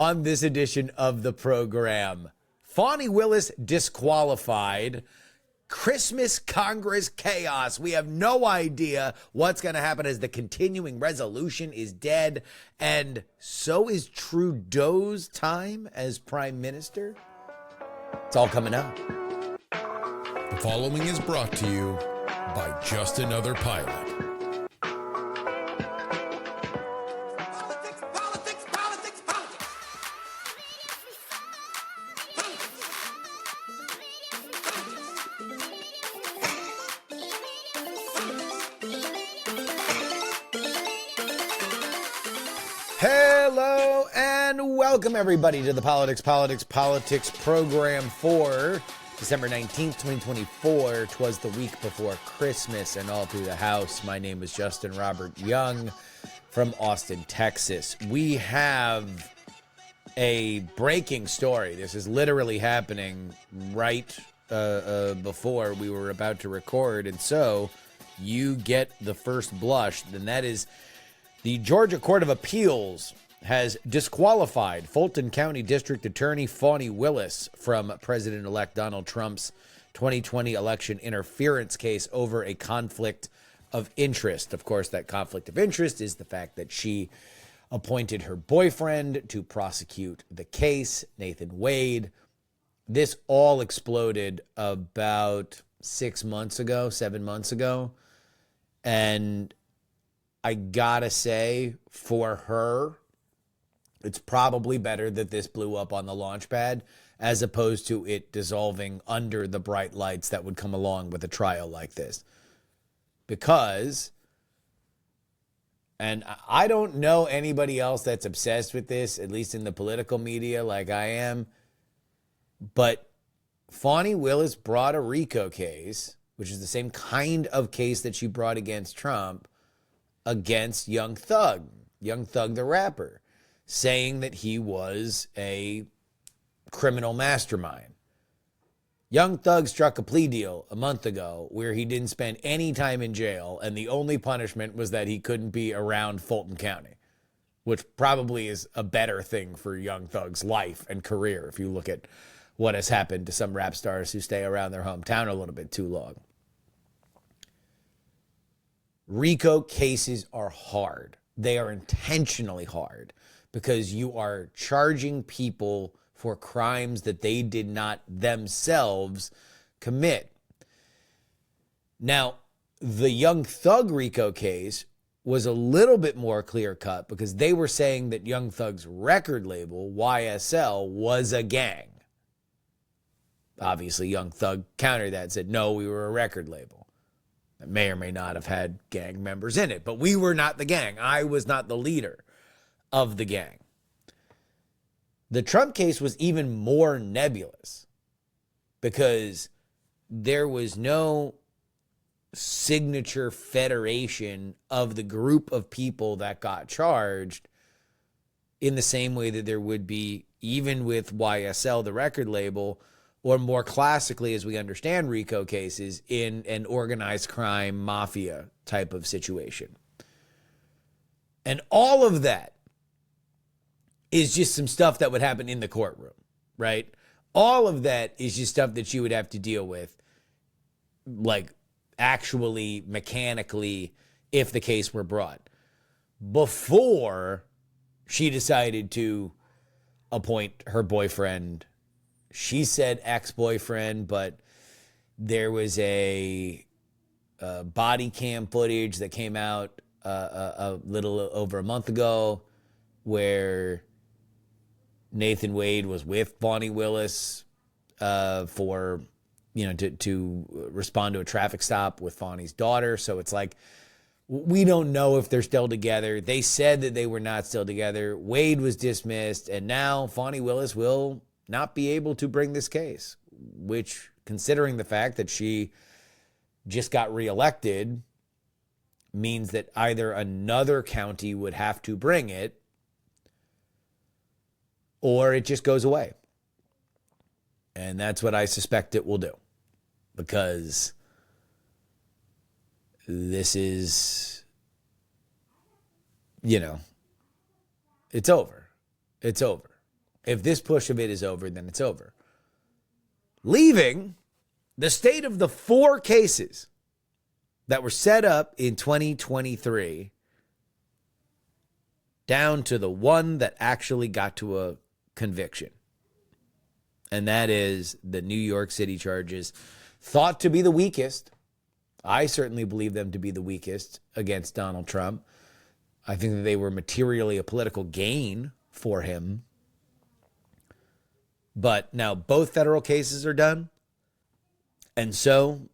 On this edition of the program, Fani Willis disqualified, Christmas Congress chaos. We have no idea what's going to happen as the continuing resolution is dead, and so is Trudeau's time as prime minister. It's all coming out. The following is brought to you by Just Another Pilot. Hello and welcome everybody to the Politics program for December 19th, 2024. 'Twas the week before Christmas and all through the house. My name is Justin Robert Young from Austin, Texas. We have a breaking story. This is literally happening right before we were about to record, and so you get the first blush, and that is the Georgia Court of Appeals has disqualified Fulton County District Attorney Fani Willis from President-elect Donald Trump's 2020 election interference case over a conflict of interest. Of course, that conflict of interest is the fact that she appointed her boyfriend to prosecute the case, Nathan Wade. This all exploded about 7 months ago. And I gotta say, for her, it's probably better that this blew up on the launch pad as opposed to it dissolving under the bright lights that would come along with a trial like this. Because, and I don't know anybody else that's obsessed with this, at least in the political media like I am, but Fani Willis brought a RICO case, which is the same kind of case that she brought against Trump, against Young Thug the rapper, saying that he was a criminal mastermind. Young Thug struck a plea deal a month ago where he didn't spend any time in jail, and the only punishment was that he couldn't be around Fulton County, which probably is a better thing for Young Thug's life and career if you look at what has happened to some rap stars who stay around their hometown a little bit too long. RICO cases are hard. They are intentionally hard because you are charging people for crimes that they did not themselves commit. Now, the Young Thug RICO case was a little bit more clear-cut because they were saying that Young Thug's record label, YSL, was a gang. Obviously, Young Thug countered that and said, no, we were a record label. That may or may not have had gang members in it, but we were not the gang. I was not the leader of the gang. The Trump case was even more nebulous because there was no signature federation of the group of people that got charged in the same way that there would be even with YSL, the record label, or more classically, as we understand RICO cases, in an organized crime mafia type of situation. And all of that is just some stuff that would happen in the courtroom, right? All of that is just stuff that you would have to deal with, like actually mechanically, if the case were brought. Before she decided to appoint her boyfriend, she said ex-boyfriend, but there was a body cam footage that came out a little over a month ago where Nathan Wade was with Fani Willis for, to respond to a traffic stop with Fani's daughter. So it's like, we don't know if they're still together. They said that they were not still together. Wade was dismissed, and now Fani Willis will not be able to bring this case, which, considering the fact that she just got reelected, means that either another county would have to bring it or it just goes away. And that's what I suspect it will do, because this is, it's over. It's over. If this push of it is over, then it's over. Leaving the state of the 4 cases that were set up in 2023 down to the one that actually got to a conviction. And that is the New York City charges, thought to be the weakest. I certainly believe them to be the weakest against Donald Trump. I think that they were materially a political gain for him. But now both federal cases are done. And so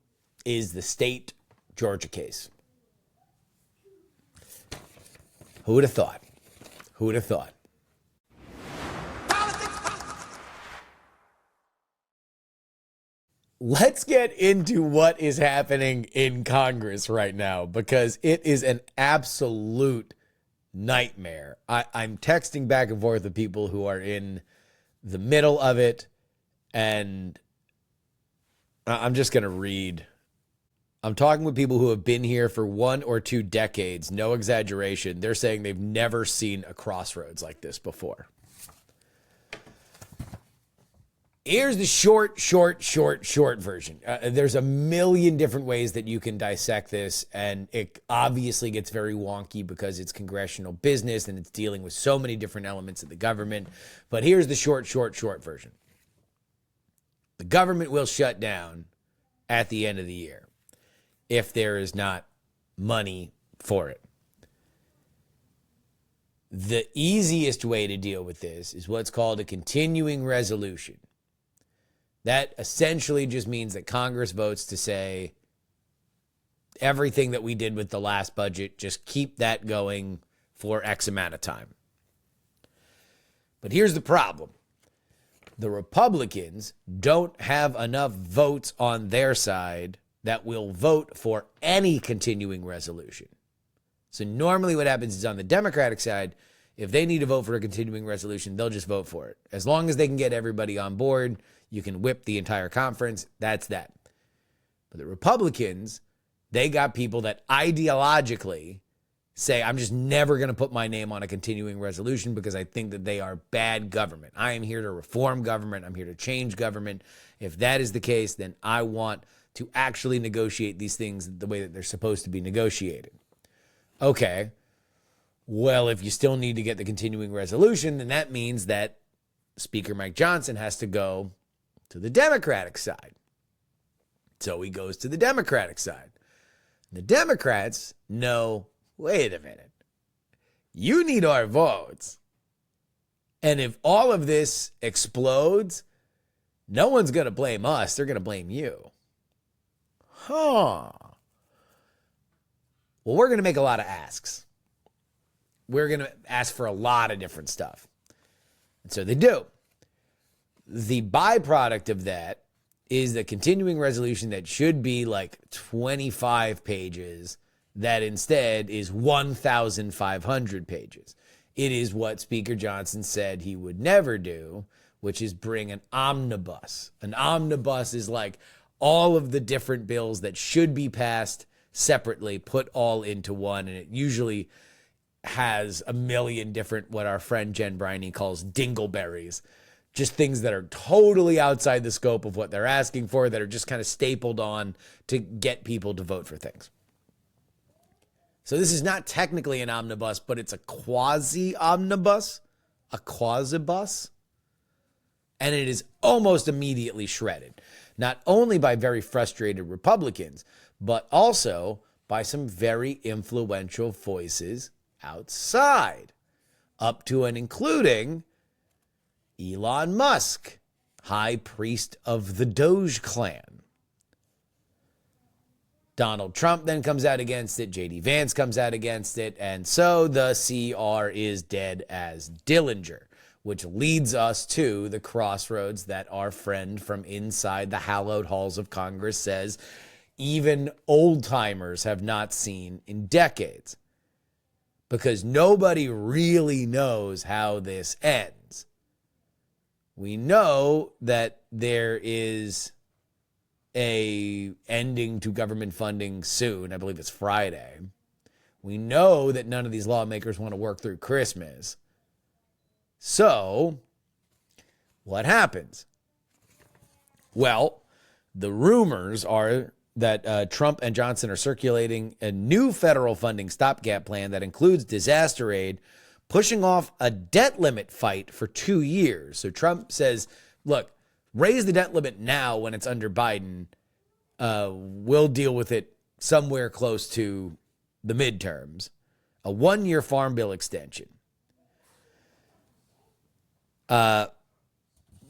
is the state Georgia case. Who would have thought? Who would have thought? Let's get into what is happening in Congress right now, because it is an absolute nightmare. I'm texting back and forth with people who are in the middle of it, and I'm just going to read. I'm talking with people who have been here for 1 or 2 decades. No exaggeration. They're saying they've never seen a crossroads like this before. Here's the short version. There's a million different ways that you can dissect this, and it obviously gets very wonky because it's congressional business and it's dealing with so many different elements of the government. But here's the short version. The government will shut down at the end of the year if there is not money for it. The easiest way to deal with this is what's called a continuing resolution. That essentially just means that Congress votes to say everything that we did with the last budget, just keep that going for X amount of time. But here's the problem. The Republicans don't have enough votes on their side that will vote for any continuing resolution. So normally what happens is on the Democratic side, if they need to vote for a continuing resolution, they'll just vote for it. As long as they can get everybody on board, you can whip the entire conference. That's that. But the Republicans, they got people that ideologically say, I'm just never going to put my name on a continuing resolution because I think that they are bad government. I am here to reform government. I'm here to change government. If that is the case, then I want to actually negotiate these things the way that they're supposed to be negotiated. Okay. Well, if you still need to get the continuing resolution, then that means that Speaker Mike Johnson has to go to the Democratic side. So he goes to the Democratic side. The Democrats know, wait a minute, you need our votes. And if all of this explodes, no one's going to blame us. They're going to blame you. Well, we're going to make a lot of asks. We're going to ask for a lot of different stuff. And so they do. The byproduct of that is the continuing resolution that should be like 25 pages that instead is 1,500 pages. It is what Speaker Johnson said he would never do, which is bring an omnibus. An omnibus is like all of the different bills that should be passed separately, put all into one, and it usually has a million different, what our friend Jen Briney calls dingleberries. Just things that are totally outside the scope of what they're asking for, that are just kind of stapled on to get people to vote for things. So this is not technically an omnibus, but it's a quasi-omnibus, a quasi-bus, and it is almost immediately shredded, not only by very frustrated Republicans, but also by some very influential voices outside, up to and including Elon Musk, high priest of the Doge clan. Donald Trump then comes out against it. J.D. Vance comes out against it. And so the CR is dead as Dillinger, which leads us to the crossroads that our friend from inside the hallowed halls of Congress says even old timers have not seen in decades. Because nobody really knows how this ends. We know that there is a ending to government funding soon. I believe it's Friday. We know that none of these lawmakers want to work through Christmas. So what happens? Well, the rumors are that Trump and Johnson are circulating a new federal funding stopgap plan that includes disaster aid, pushing off a debt limit fight for 2 years. So Trump says, look, raise the debt limit now when it's under Biden. We'll deal with it somewhere close to the midterms. A 1-year farm bill extension.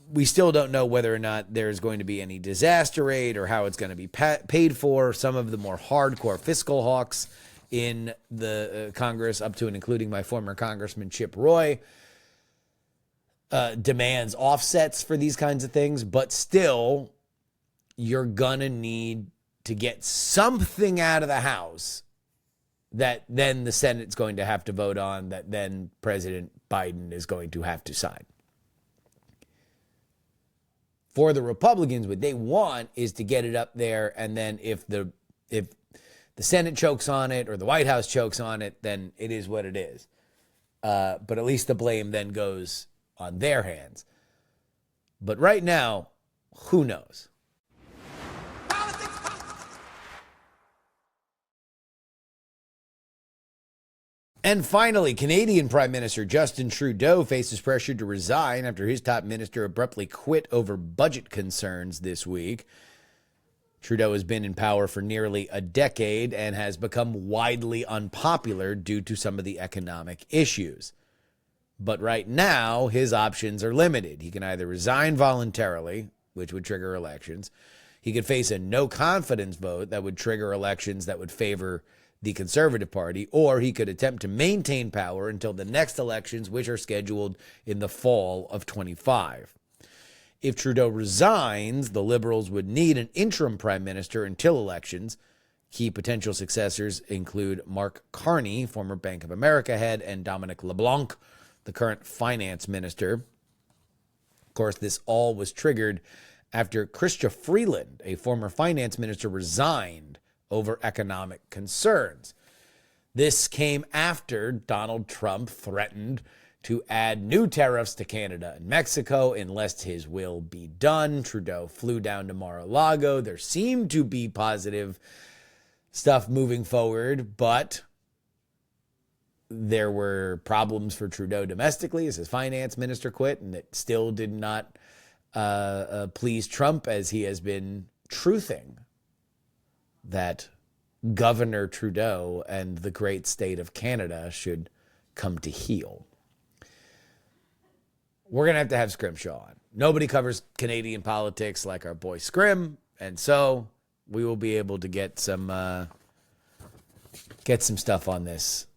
We still don't know whether or not there's going to be any disaster aid or how it's going to be paid for. Some of the more hardcore fiscal hawks in the Congress, up to and including my former Congressman Chip Roy, demands offsets for these kinds of things. But still, you're going to need to get something out of the House that then the Senate's going to have to vote on, that then President Biden is going to have to sign. For the Republicans, what they want is to get it up there, and then if the Senate chokes on it or the White House chokes on it, then it is what it is. But at least the blame then goes on their hands. But right now, who knows? And finally, Canadian Prime Minister Justin Trudeau faces pressure to resign after his top minister abruptly quit over budget concerns this week. Trudeau has been in power for nearly a decade and has become widely unpopular due to some of the economic issues. But right now, his options are limited. He can either resign voluntarily, which would trigger elections. He could face a no-confidence vote that would trigger elections that would favor the Conservative Party, or he could attempt to maintain power until the next elections, which are scheduled in the fall of 25. If Trudeau resigns, the Liberals would need an interim prime minister until elections. Key potential successors include Mark Carney, former Bank of America head, and Dominic LeBlanc, the current finance minister. Of course, this all was triggered after Chrystia Freeland, a former finance minister, resigned over economic concerns. This came after Donald Trump threatened to add new tariffs to Canada and Mexico unless his will be done. Trudeau flew down to Mar-a-Lago. There seemed to be positive stuff moving forward, but there were problems for Trudeau domestically as his finance minister quit, and it still did not please Trump, as he has been truthing that Governor Trudeau and the great state of Canada should come to heel. We're going to have Scrimshaw on. Nobody covers Canadian politics like our boy Scrim, and so we will be able to get some stuff on this.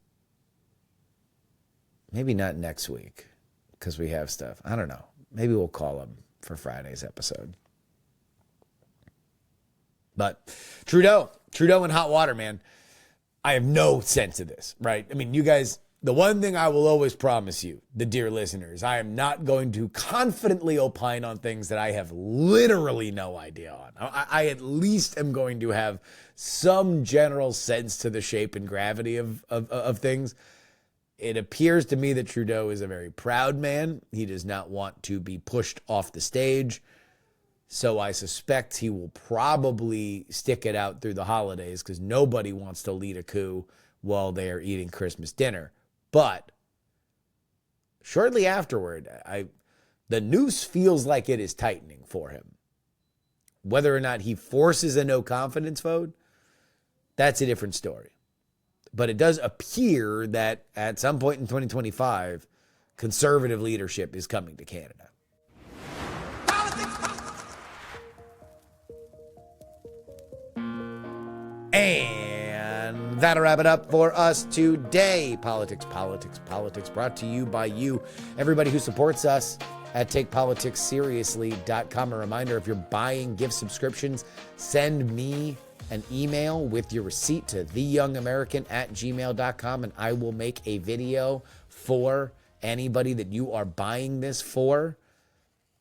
Maybe not next week, because we have stuff. I don't know. Maybe we'll call him for Friday's episode. But Trudeau in hot water, man. I have no sense of this, right? I mean, you guys, the one thing I will always promise you, the dear listeners, I am not going to confidently opine on things that I have literally no idea on. I at least am going to have some general sense to the shape and gravity of things. It appears to me that Trudeau is a very proud man. He does not want to be pushed off the stage. So I suspect he will probably stick it out through the holidays because nobody wants to lead a coup while they are eating Christmas dinner. But shortly afterward, the noose feels like it is tightening for him. Whether or not he forces a no confidence vote, that's a different story. But it does appear that at some point in 2025, conservative leadership is coming to Canada. And that'll wrap it up for us today. Politics brought to you by you, everybody who supports us at TakePoliticsSeriously.com. A reminder, if you're buying gift subscriptions, send me an email with your receipt to theyoungamerican@gmail.com, and I will make a video for anybody that you are buying this for.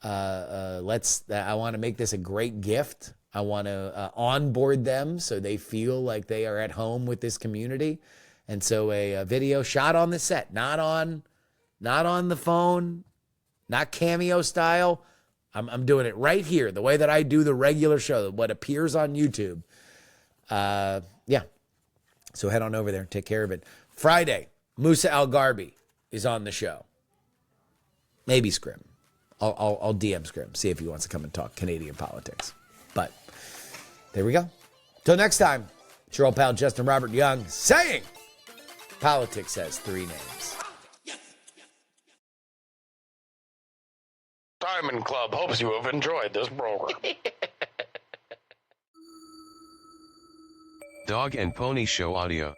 I want to make this a great gift. I want to onboard them so they feel like they are at home with this community. And so a video shot on the set, not on the phone, not cameo style. I'm doing it right here, the way that I do the regular show, what appears on YouTube. Yeah. So head on over there, take care of it. Friday, Musa Al-Garbi is on the show. Maybe Scrim. I'll DM Scrim, see if he wants to come and talk Canadian politics. But there we go. Till next time, it's your old pal Justin Robert Young saying, politics has three names. Diamond Club hopes you have enjoyed this program. Dog and Pony Show audio.